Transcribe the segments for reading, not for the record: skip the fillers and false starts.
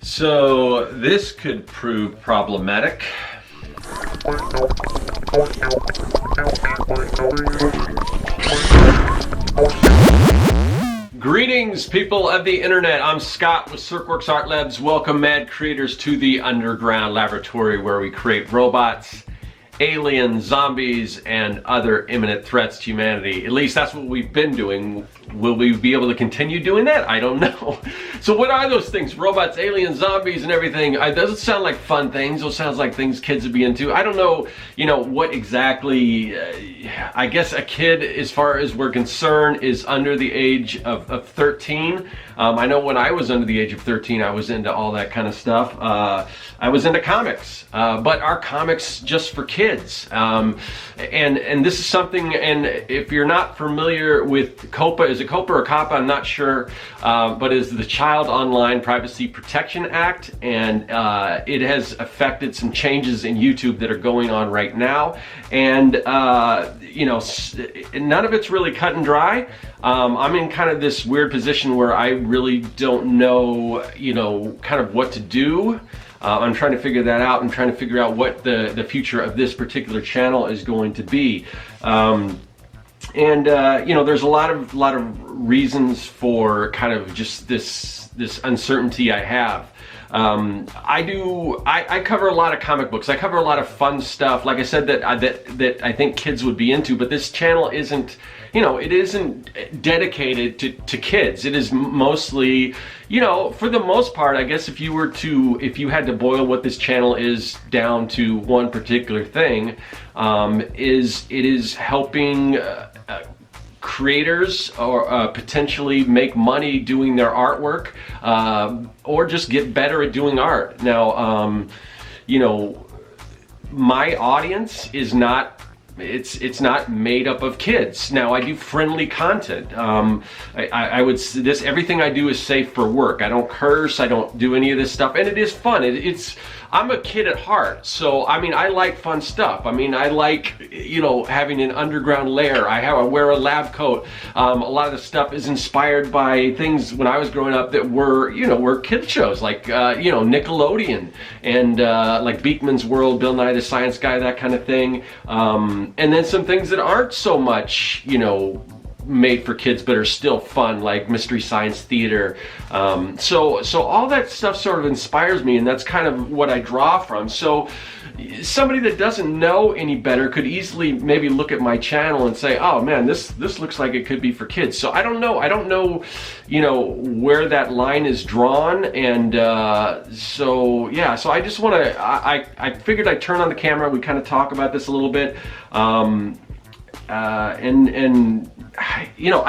So this could prove problematic. Greetings, people of the internet. I'm Scott with Serkworks Art Labs. Welcome, mad creators, to the underground laboratory where we create robots, aliens, zombies, and other imminent threats to humanity. At least that's what we've been doing. Will we be able to continue doing that? I don't know. So what are those things? Robots, aliens, zombies, and everything. Doesn't sound like fun things. Those sounds like things kids would be into. I don't know, what exactly. I guess a kid, as far as we're concerned, is under the age of 13. I know when I was under the age of 13, I was into all that kind of stuff. I was into comics, but are comics just for kids? And this is something, and if you're not familiar with Coppa, is it Coppa or Coppa? I'm not sure, but it is the Child Online Privacy Protection Act, and it has affected some changes in YouTube that are going on right now, and none of it's really cut and dry. I'm in kind of this weird position where I really don't know, kind of what to do. I'm trying to figure that out and trying to figure out what the future of this particular channel is going to be. There's a lot of reasons for kind of just this uncertainty I have. I cover a lot of comic books. I cover a lot of fun stuff, like I said, that I think kids would be into, but this channel isn't, it isn't dedicated to kids. It is mostly, for the most part, I guess if you had to boil what this channel is down to one particular thing, it is helping creators or potentially make money doing their artwork, or just get better at doing art. Now, my audience is not, it's not made up of kids. Now, I do friendly content. Everything I do is safe for work. I don't curse, I don't do any of this stuff, and it is fun. I'm a kid at heart, so I like fun stuff. I like, having an underground lair. I wear a lab coat. A lot of the stuff is inspired by things when I was growing up that were kid shows, like Nickelodeon, and like Beakman's World, Bill Nye the Science Guy, that kind of thing. And then some things that aren't so much, made for kids but are still fun, like Mystery Science Theater. So all that stuff sort of inspires me, and that's kind of what I draw from. So somebody that doesn't know any better could easily maybe look at my channel and say, oh man, this looks like it could be for kids. So I don't know where that line is drawn, and so I just want to, I figured I'd turn on the camera, we kind of talk about this a little bit, I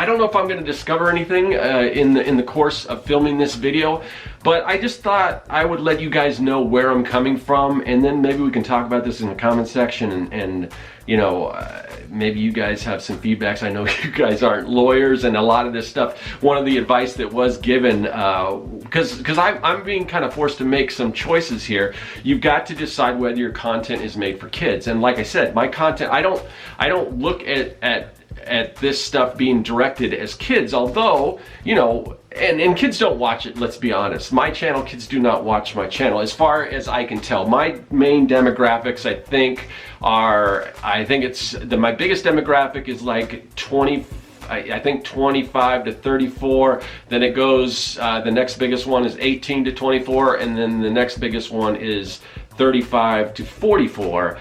don't know if I'm going to discover anything in the course of filming this video, but I just thought I would let you guys know where I'm coming from, and then maybe we can talk about this in the comment section, and maybe you guys have some feedbacks. I know you guys aren't lawyers, and a lot of this stuff, one of the advice that was given, because I'm being kind of forced to make some choices here. You've got to decide whether your content is made for kids, and like I said, my content, I don't look at this stuff being directed as kids, although, and kids don't watch it, let's be honest. My channel, kids do not watch my channel, as far as I can tell. My main demographics, I think my biggest demographic is like 25 to 34, then it goes, the next biggest one is 18 to 24, and then the next biggest one is 35 to 44.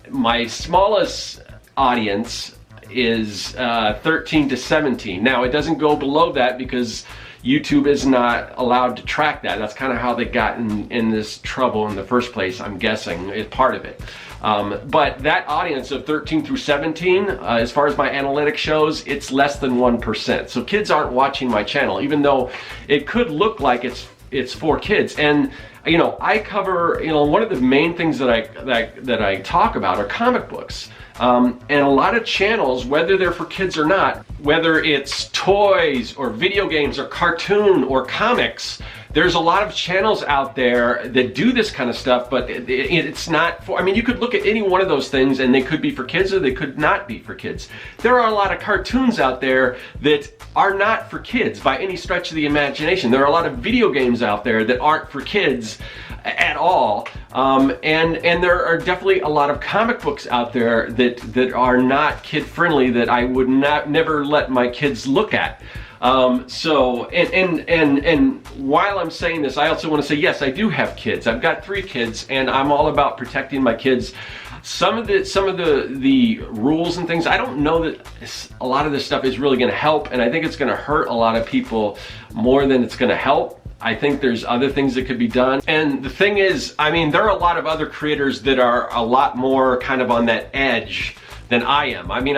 My smallest audience is 13 to 17. Now, it doesn't go below that because YouTube is not allowed to track that. That's kind of how they got in this trouble in the first place, I'm guessing, is part of it. But that audience of 13 through 17, as far as my analytics shows, it's less than 1%. So kids aren't watching my channel, even though it could look like it's for kids. And I cover, one of the main things that I talk about are comic books. And a lot of channels, whether they're for kids or not, whether it's toys or video games or cartoon or comics, there's a lot of channels out there that do this kind of stuff, but it's not for, I mean, you could look at any one of those things and they could be for kids or they could not be for kids. There are a lot of cartoons out there that are not for kids by any stretch of the imagination. There are a lot of video games out there that aren't for kids at all, and there are definitely a lot of comic books out there that are not kid friendly that I would never let my kids look at. So while I'm saying this, I also want to say, yes, I do have kids. I've got 3 kids, and I'm all about protecting my kids. Some of the rules and things, I don't know that a lot of this stuff is really going to help, and I think it's going to hurt a lot of people more than it's going to help. I think there's other things that could be done. And the thing is, I mean, there are a lot of other creators that are a lot more kind of on that edge than I am. I mean,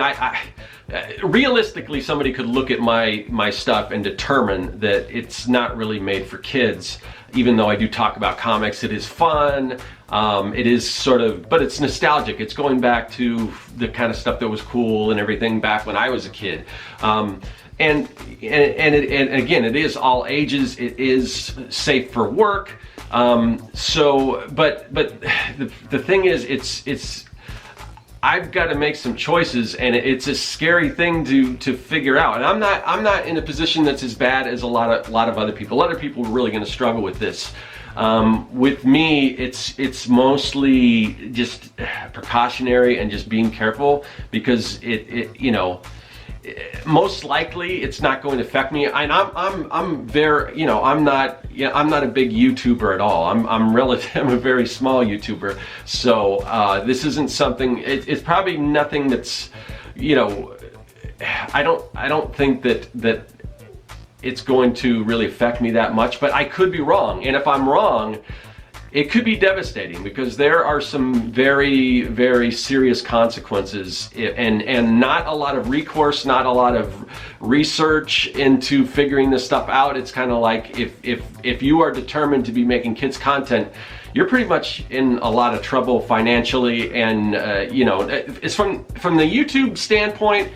realistically, somebody could look at my stuff and determine that it's not really made for kids. Even though I do talk about comics, it is fun. It is sort of, but it's nostalgic. It's going back to the kind of stuff that was cool and everything back when I was a kid. And again, it is all ages. It is safe for work. So, but the thing is, it's I've got to make some choices, and it's a scary thing to figure out. And I'm not in a position that's as bad as a lot of other people. A lot of people are really going to struggle with this. With me, it's mostly just precautionary and just being careful, because it you know, most likely it's not going to affect me. And I'm very, you know, I'm not a big YouTuber at all. I'm a very small YouTuber. So this isn't something, it's probably nothing that's, you know, I don't think that it's going to really affect me that much, but I could be wrong. And if I'm wrong, it could be devastating, because there are some very, very serious consequences, and not a lot of recourse, not a lot of research into figuring this stuff out. It's kind of like if you are determined to be making kids content, you're pretty much in a lot of trouble financially. And you know, it's from the YouTube standpoint,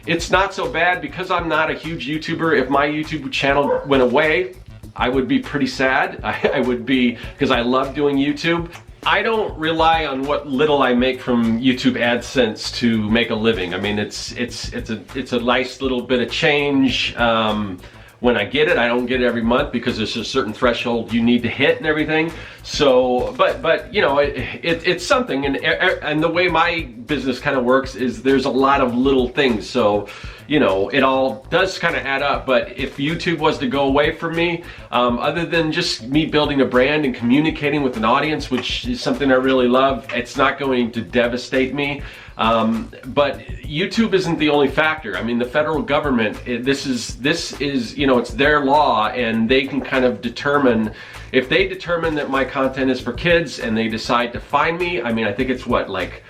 it's not so bad, because I'm not a huge YouTuber. If my YouTube channel went away, I would be pretty sad. I would be, because I love doing YouTube. I don't rely on what little I make from YouTube AdSense to make a living. I mean, it's a nice little bit of change when I get it. I don't get it every month, because there's a certain threshold you need to hit and everything. So, but you know, it's something. And the way my business kind of works is there's a lot of little things. So, you know, it all does kind of add up. But if YouTube was to go away from me, other than just me building a brand and communicating with an audience, which is something I really love, it's not going to devastate me. But YouTube isn't the only factor. I mean, the federal government, this is, you know, it's their law, and they can kind of determine, if they determine that my content is for kids and they decide to fine me. I mean, I think it's what, like,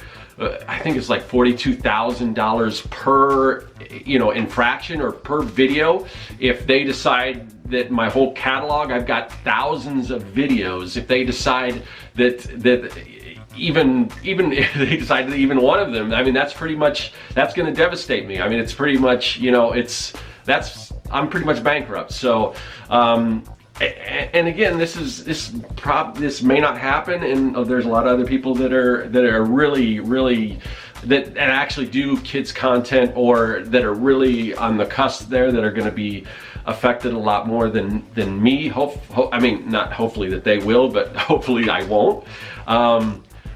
I think it's like $42,000 per, you know, infraction, or per video. If they decide that my whole catalog, I've got thousands of videos, if they decide that even if they decide that even one of them, I mean, that's going to devastate me. I mean, it's pretty much, you know, I'm pretty much bankrupt. So, and again, this may not happen, and there's a lot of other people that are really that actually do kids content, or that are really on the cusp there, that are going to be affected a lot more than me. I mean, not hopefully that they will, but hopefully I won't.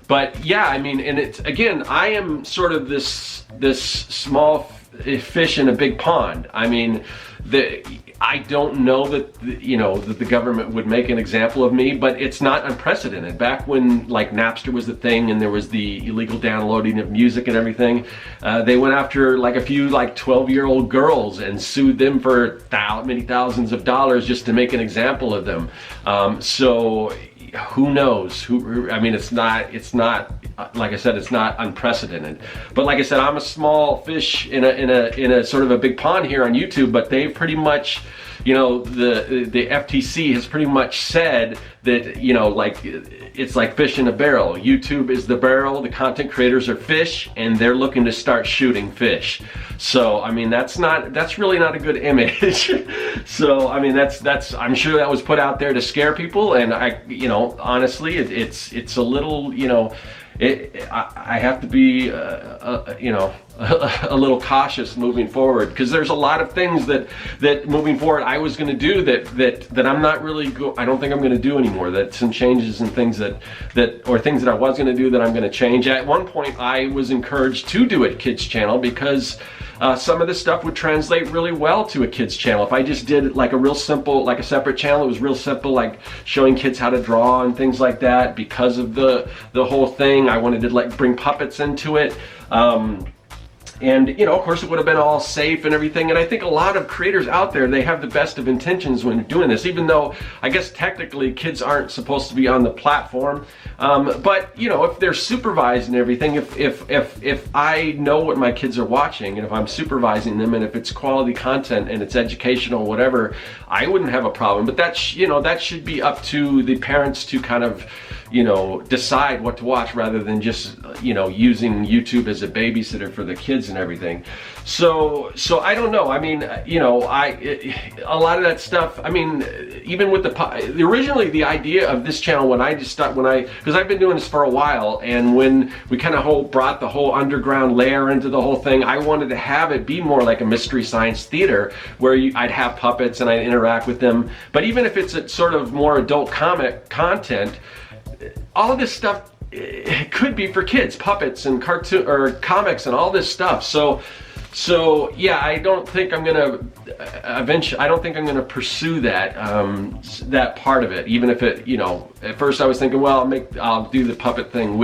But yeah, I mean, and it's, again, I am sort of this small fish in a big pond. I mean, I don't know that, you know, that the government would make an example of me, but it's not unprecedented. Back when, like, Napster was the thing, and there was the illegal downloading of music and everything, they went after like a few, like, 12-year-old girls and sued them for many thousands of dollars just to make an example of them. So who knows? I mean, it's not, like I said, it's not unprecedented. But like I said, I'm a small fish in a sort of a big pond here on YouTube, but they pretty much, you know, the FTC has pretty much said that, you know, like, it's like fish in a barrel. YouTube is the barrel, the content creators are fish, and they're looking to start shooting fish. So I mean, that's really not a good image. So I mean, that's I'm sure that was put out there to scare people, and you know, honestly, it's a little, you know, I have to be, you know, a little cautious moving forward, because there's a lot of things that moving forward I was going to do that I'm not really I don't think I'm going to do anymore. That some changes and things or things that I was going to do that I'm going to change. At one point, I was encouraged to do a kids channel because some of this stuff would translate really well to a kids channel. If I just did like a real simple, like a separate channel, it was real simple, like showing kids how to draw and things like that. Because of the whole thing, I wanted to like bring puppets into it. And you know, of course, it would have been all safe and everything. And I think a lot of creators out there, they have the best of intentions when doing this, even though I guess technically kids aren't supposed to be on the platform. But you know, if they're supervised and everything, if I know what my kids are watching, and if I'm supervising them, and if it's quality content and it's educational, whatever, I wouldn't have a problem. But that's, you know, that should be up to the parents to kind of, you know, decide what to watch, rather than just, you know, using YouTube as a babysitter for the kids and everything. So I don't know. I mean, you know, a lot of that stuff, I mean, even with originally the idea of this channel, because I've been doing this for a while, and when we kind of brought the whole underground layer into the whole thing, I wanted to have it be more like a Mystery Science Theater, where I'd have puppets and I'd interact with them. But even if it's a sort of more adult comic content, all of this stuff, it could be for kids, puppets and cartoon or comics and all this stuff. So yeah, I don't think I'm gonna I don't think I'm gonna pursue that that part of it. Even if it, you know, at first I was thinking, well, I'll do the puppet thing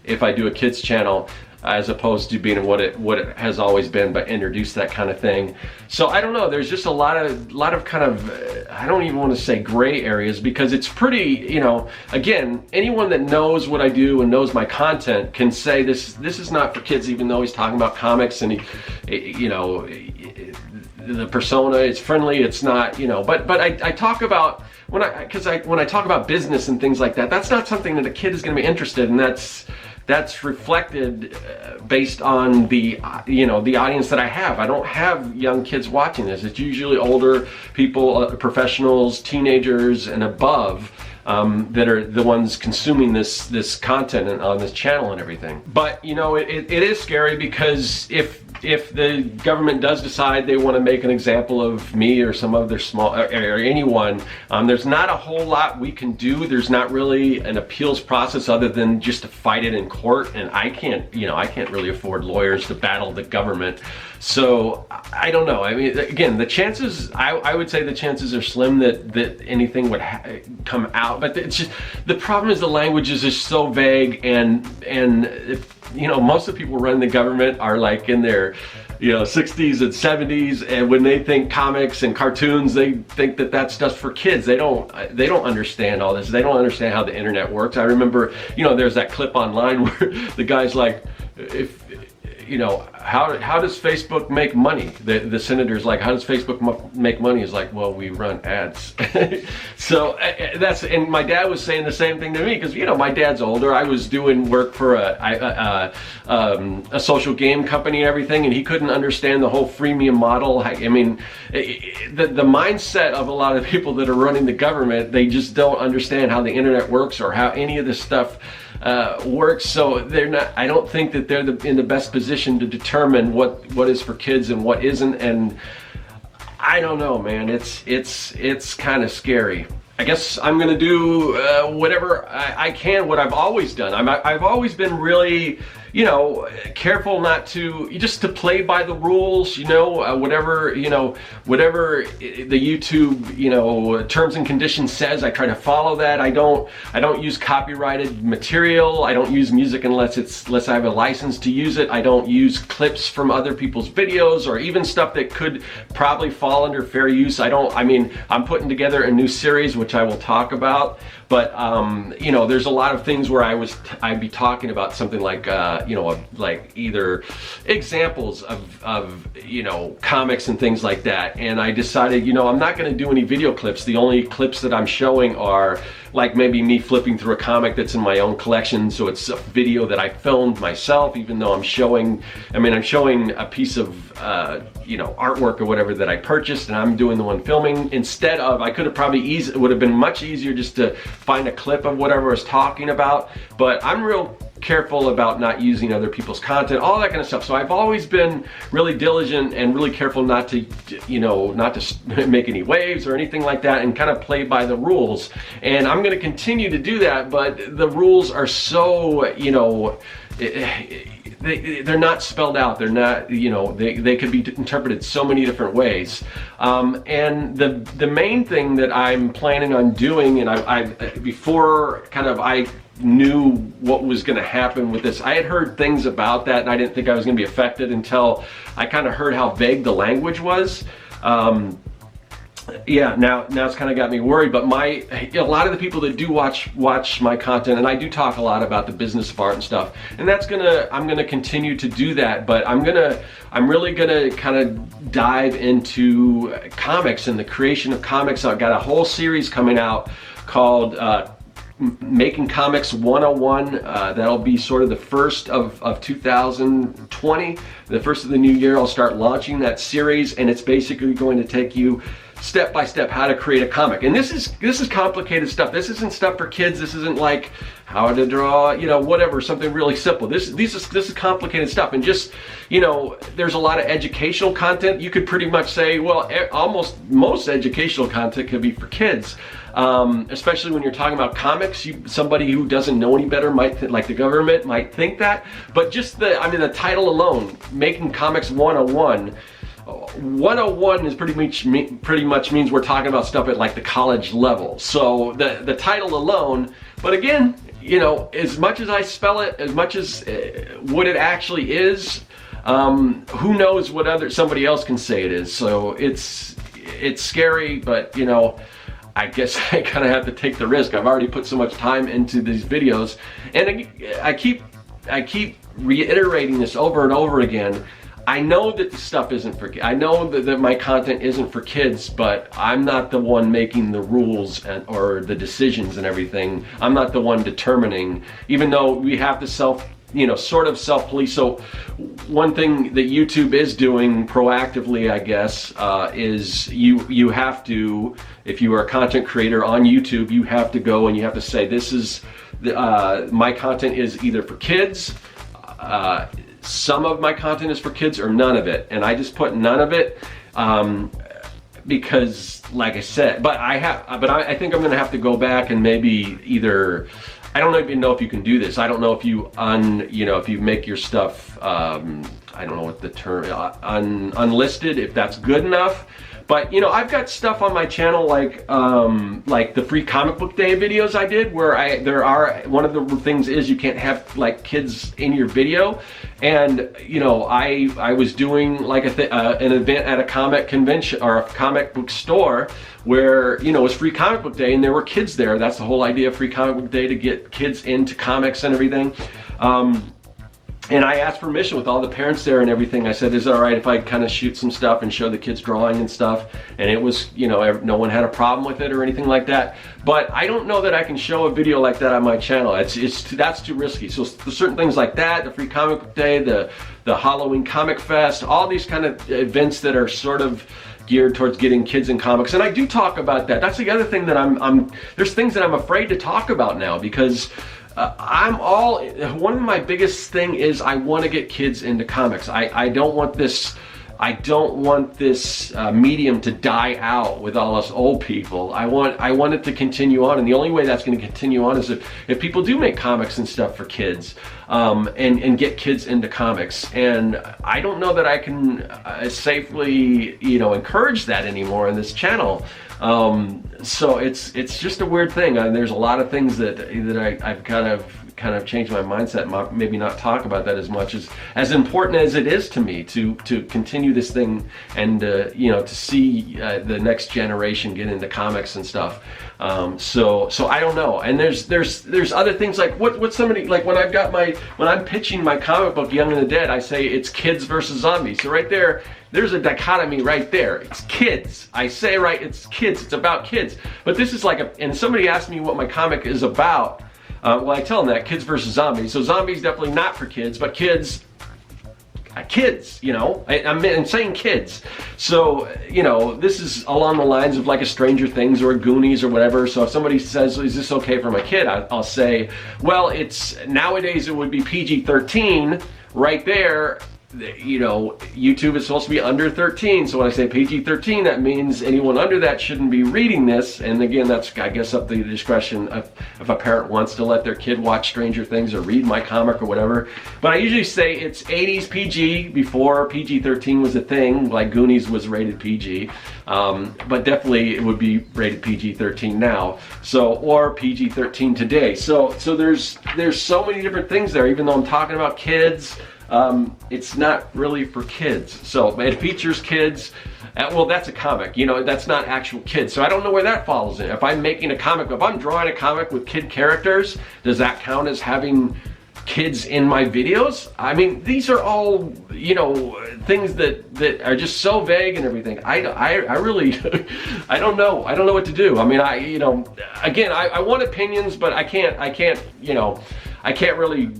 if I do a kids channel, as opposed to being what it has always been, but introduce that kind of thing. So I don't know, there's just a lot of kind of, I don't even want to say gray areas, because it's pretty, you know, again, anyone that knows what I do and knows my content can say this is not for kids, even though he's talking about comics and you know, the persona is friendly, it's not, you know, but I talk about, when I talk about business and things like that, that's not something that a kid is going to be interested in. That's reflected based on the, you know, the audience that I have. I don't have young kids watching this. It's usually older people, professionals, teenagers and above, that are the ones consuming this content on this channel and everything. But you know, it is scary, because if the government does decide they want to make an example of me or some other or anyone, there's not a whole lot we can do. There's not really an appeals process other than just to fight it in court, and I can't really afford lawyers to battle the government. So I don't know. I mean, again, the chances, I would say the chances are slim that anything would come out. But it's just, the problem is the language is just so vague, and you know, most of the people running the government are like in their, you know, 60s and 70s, and when they think comics and cartoons, they think that stuff's for kids. They don't understand all this. They don't understand how the internet works. I remember, you know, there's that clip online where the guy's like, if you know, how does Facebook make money? The senator's like, how does Facebook make money? He's like, well, we run ads. So and my dad was saying the same thing to me, because, you know, my dad's older. I was doing work for a social game company and everything, and he couldn't understand the whole freemium model. I mean, the mindset of a lot of people that are running the government, they just don't understand how the internet works or how any of this stuff works. So they're not, I don't think that they're in the best position to determine what is for kids and what isn't. And I don't know, man, it's kind of scary. I guess I'm gonna do whatever I can, what I've always done. I've always been really, you know, careful not to, just to play by the rules, you know, whatever the YouTube, you know, terms and conditions says, I try to follow that. I don't use copyrighted material. I don't use music unless I have a license to use it. I don't use clips from other people's videos, or even stuff that could probably fall under fair use. I mean, I'm putting together a new series, which I will talk about, but you know, there's a lot of things where I'd be talking about something like you know, like either examples of, you know, comics and things like that. And I decided, you know, I'm not going to do any video clips. The only clips that I'm showing are like maybe me flipping through a comic that's in my own collection. So it's a video that I filmed myself, even though I'm showing, I mean, I'm showing a piece of, you know, artwork or whatever that I purchased, and I'm doing the one filming instead of, I could have probably it would have been much easier just to find a clip of whatever I was talking about. But I'm real careful about not using other people's content, all that kind of stuff. So I've always been really diligent and really careful not to, you know, not to make any waves or anything like that, and kind of play by the rules. And I'm going to continue to do that, but the rules are so, you know, they're not spelled out. They're not, you know, they could be interpreted so many different ways. And the main thing that I'm planning on doing, and I before kind of I knew what was going to happen with this, I had heard things about that, and I didn't think I was going to be affected until I kind of heard how vague the language was. Yeah, now it's kind of got me worried. But a lot of the people that do watch my content, and I do talk a lot about the business of art and stuff, and I'm gonna continue to do that. But I'm really gonna kind of dive into comics and the creation of comics. I've got a whole series coming out called Making Comics 101. That'll be sort of the first of 2020, the first of the new year. I'll start launching that series, and it's basically going to take you step by step how to create a comic. And this is complicated stuff. This isn't stuff for kids. This isn't like how to draw, you know, whatever, something really simple. This is complicated stuff. And just, you know, there's a lot of educational content. You could pretty much say, well, almost most educational content could be for kids. Especially when you're talking about comics, somebody who doesn't know any better might, like the government, might think that. But just the title alone, Making Comics 101. 101 is pretty much means we're talking about stuff at like the college level. So the title alone, but again, you know, as much as I spell it, as much as what it actually is, who knows what somebody else can say it is. So it's scary, but you know, I guess I kind of have to take the risk. I've already put so much time into these videos, and I keep reiterating this over and over again. I know that the stuff isn't for kids. I know that my content isn't for kids, but I'm not the one making the rules or the decisions and everything. I'm not the one determining, even though we have to sort of self-police. So one thing that YouTube is doing proactively, I guess, is you have to, if you are a content creator on YouTube, you have to go and you have to say, this is, my content is either for kids, some of my content is for kids, or none of it. And I just put none of it because, like I said, but I think I'm gonna have to go back and maybe either, I don't even know if you can do this. I don't know if you if you make your stuff, I don't know what the term, unlisted, if that's good enough. But you know, I've got stuff on my channel like the free comic book day videos I did, where one of the things is you can't have like kids in your video. And you know, I was doing like an event at a comic convention or a comic book store where, you know, it was free comic book day and there were kids there. That's the whole idea of free comic book day, to get kids into comics and everything. And I asked permission with all the parents there and everything. I said, is it all right if I kind of shoot some stuff and show the kids drawing and stuff? And it was, you know, no one had a problem with it or anything like that. But I don't know that I can show a video like that on my channel. That's too risky. So certain things like that, the free comic book day, the Halloween comic fest, all these kind of events that are sort of geared towards getting kids in comics. And I do talk about that. That's the other thing that there's things that I'm afraid to talk about now, because one of my biggest thing is I want to get kids into comics. I don't want this medium to die out with all us old people. I want it to continue on, and the only way that's going to continue on is if people do make comics and stuff for kids, and get kids into comics. And I don't know that I can safely, you know, encourage that anymore in this channel. So it's just a weird thing. There's a lot of things that I've kind of kind of changed my mindset, maybe not talk about that as much, as important as it is to me to continue this thing and you know, to see the next generation get into comics and stuff. So I don't know. And there's other things like what somebody, like when I'm pitching my comic book Young and the Dead, I say it's kids versus zombies. So right there's a dichotomy right there. It's kids. I say, right, it's kids. It's about kids. But this is like and somebody asked me what my comic is about. Well, I tell them that kids versus zombies. So zombies definitely not for kids, but kids, you know, I'm saying kids. So, you know, this is along the lines of like a Stranger Things or a Goonies or whatever. So if somebody says, is this okay for my kid? I'll say, well, nowadays it would be PG-13 right there. You know, YouTube is supposed to be under 13, so when I say PG-13, that means anyone under that shouldn't be reading this. And again, that's, I guess, up to the discretion of if a parent wants to let their kid watch Stranger Things or read my comic or whatever. But I usually say it's 80s PG before PG-13 was a thing, like Goonies was rated PG. But definitely it would be rated PG-13 now, so, or PG-13 today. So there's so many different things there, even though I'm talking about kids. It's not really for kids. So it features kids. Well, that's a comic, you know, that's not actual kids. So I don't know where that falls in. If I'm making a comic, if I'm drawing a comic with kid characters, does that count as having kids in my videos? I mean, these are all, you know, things that are just so vague and everything. I really, I don't know what to do. I mean, you know, again, I want opinions, but I can't, you know, I can't really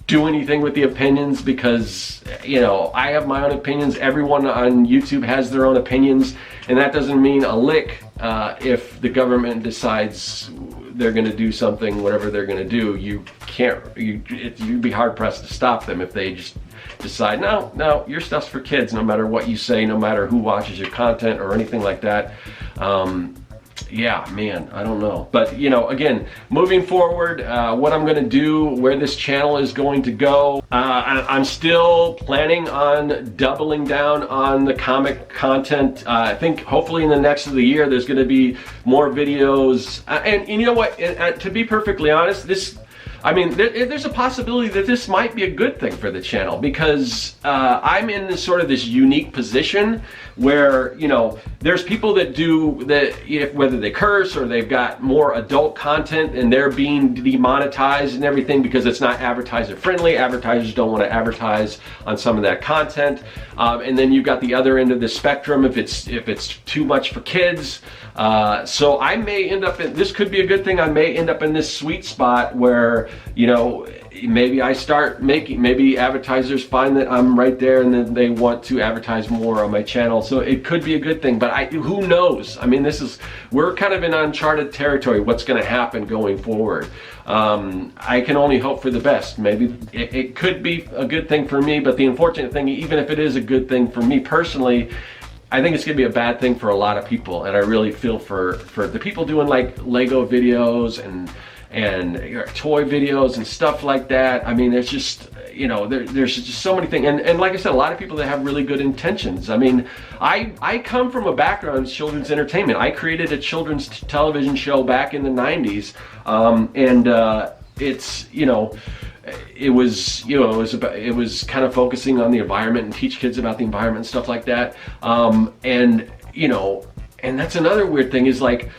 do anything with the opinions because, you know, I have my own opinions. Everyone on YouTube has their own opinions, and that doesn't mean a lick if the government decides they're going to do something, whatever they're going to do. You'd be hard pressed to stop them if they just decide, no, your stuff's for kids, no matter what you say, no matter who watches your content or anything like that. Yeah, man, I don't know. But, you know, again, moving forward, what I'm going to do, where this channel is going to go, I'm still planning on doubling down on the comic content. I think hopefully in the next of the year, there's going to be more videos. And you know what, to be perfectly honest, there's a possibility that this might be a good thing for the channel because I'm in this sort of this unique position where, you know, there's people that do that, whether they curse or they've got more adult content and they're being demonetized and everything because it's not advertiser friendly. Advertisers don't want to advertise on some of that content. And then you've got the other end of the spectrum if it's too much for kids. So I may end up in, this could be a good thing, I may end up in this sweet spot where, you know, maybe I start maybe advertisers find that I'm right there and then they want to advertise more on my channel. So it could be a good thing, but who knows? I mean, we're kind of in uncharted territory, what's going to happen going forward. I can only hope for the best. Maybe it could be a good thing for me, but the unfortunate thing, even if it is a good thing for me personally, I think it's gonna be a bad thing for a lot of people, and I really feel for the people doing like Lego videos and toy videos and stuff like that. I mean, there's just, you know, there's just so many things, and like I said, a lot of people that have really good intentions. I mean, I come from a background in children's entertainment. I created a children's television show back in the 90s, and it's, you know, it was kind of focusing on the environment and teach kids about the environment and stuff like that. And, you know, and that's another weird thing is like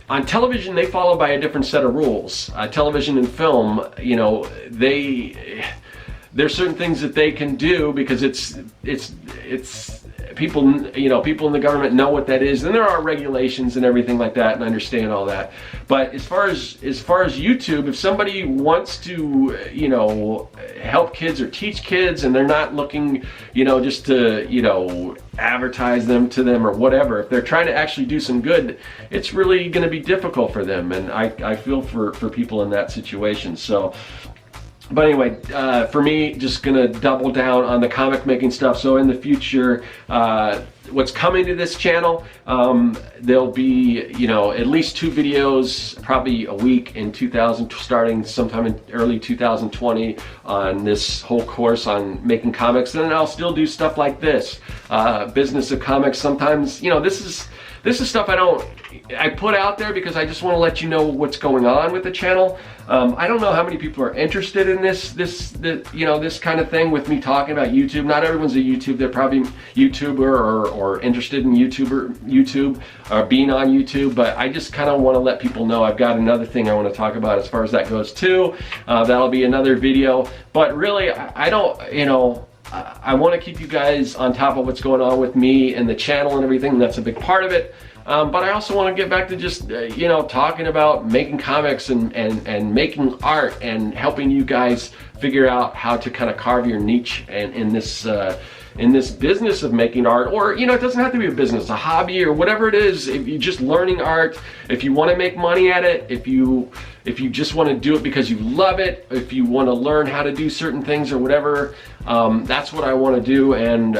on television, they follow by a different set of rules. Television and film, you know, there's certain things that they can do because it's people, you know, people in the government know what that is, and there are regulations and everything like that, and understand all that. But as far as YouTube, if somebody wants to, you know, help kids or teach kids, and they're not looking, you know, just to, you know, advertise them to them or whatever, if they're trying to actually do some good, it's really going to be difficult for them, and I feel for people in that situation. So. But anyway, for me, just gonna double down on the comic making stuff. So in the future, what's coming to this channel, there'll be, you know, at least 2 videos, probably a week in starting sometime in early 2020 on this whole course on making comics. And then I'll still do stuff like this, business of comics. Sometimes, you know, this this is stuff I put out there because I just want to let you know what's going on with the channel. I don't know how many people are interested in this kind of thing with me talking about YouTube. Not everyone's a YouTube. They're probably YouTuber or interested in YouTube or being on YouTube. But I just kind of want to let people know I've got another thing I want to talk about as far as that goes too. That'll be another video. But really, I don't, I want to keep you guys on top of what's going on with me and the channel and everything. That's a big part of it. But I also want to get back to just, talking about making comics and making art and helping you guys figure out how to kind of carve your niche and in this business of making art. Or, it doesn't have to be a business, a hobby or whatever it is. If you're just learning art, if you want to make money at it, if you just want to do it because you love it, if you want to learn how to do certain things or whatever, that's what I want to do. And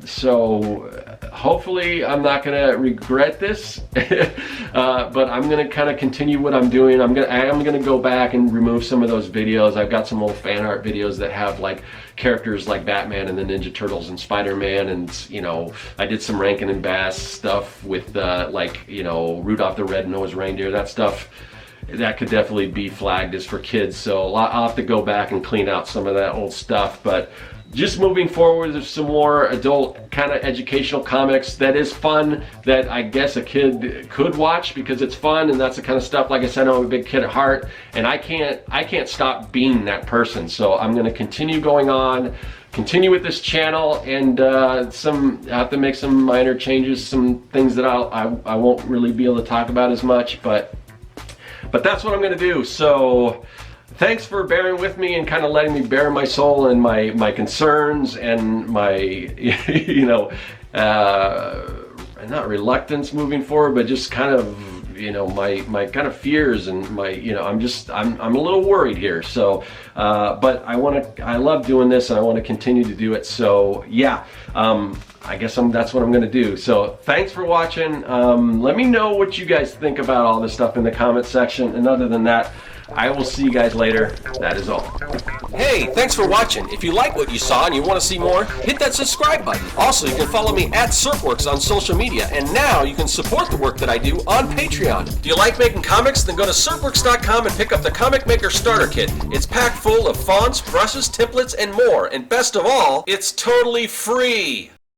so hopefully I'm not going to regret this, but I'm going to kind of continue what I'm doing. I am going to go back and remove some of those videos. I've got some old fan art videos that have like characters like Batman and the Ninja Turtles and Spider-Man, and I did some Rankin and Bass stuff with Rudolph the Red-Nosed Reindeer. That stuff that could definitely be flagged as for kids, so I'll have to go back and clean out some of that old stuff. But just moving forward, there's some more adult kind of educational comics that is fun, that I guess a kid could watch because it's fun, and that's the kind of stuff. Like I said, I'm a big kid at heart, and I can't stop being that person. So I'm going to continue going on, continue with this channel, and I have to make some minor changes, some things that I won't really be able to talk about as much, but that's what I'm going to do. So thanks for bearing with me and kind of letting me bare my soul and my concerns and my, not reluctance moving forward, but just kind of, my kind of fears and my, I'm a little worried here. So, but I love doing this and I want to continue to do it. So yeah, I guess that's what I'm going to do. So thanks for watching. Let me know what you guys think about all this stuff in the comment section. And other than that, I will see you guys later. That is all. Hey, thanks for watching. If you like what you saw and you want to see more, hit that subscribe button. Also, you can follow me at Serkworks on social media. And now you can support the work that I do on Patreon. Do you like making comics? Then go to Serkworks.com and pick up the Comic Maker Starter Kit. It's packed full of fonts, brushes, templates, and more. And best of all, it's totally free.